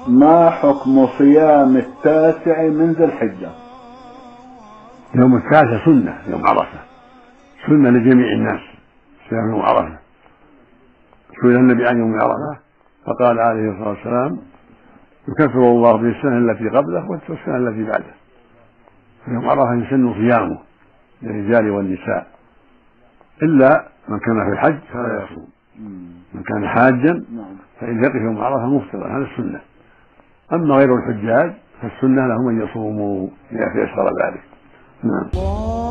ما حكم صيام التاسع من ذي الحجة؟ يوم التاسع سنة، يوم عرفة سنة لجميع الناس صيام يوم عرفة. سئل النبي عن يوم عرفة فقال عليه الصلاة والسلام: يكفر الله به السنة التي قبله والسنة التي بعده. يوم عرفة يسن صيامه للرجال والنساء إلا من كان في الحج فلا يصوم. من كان حاجا فإن يقف يوم عرفة مفطرا، هذا السنة. أما غير الحجاج فالسنة لهم أن يصوموا إذا تيسر ذلك. نعم.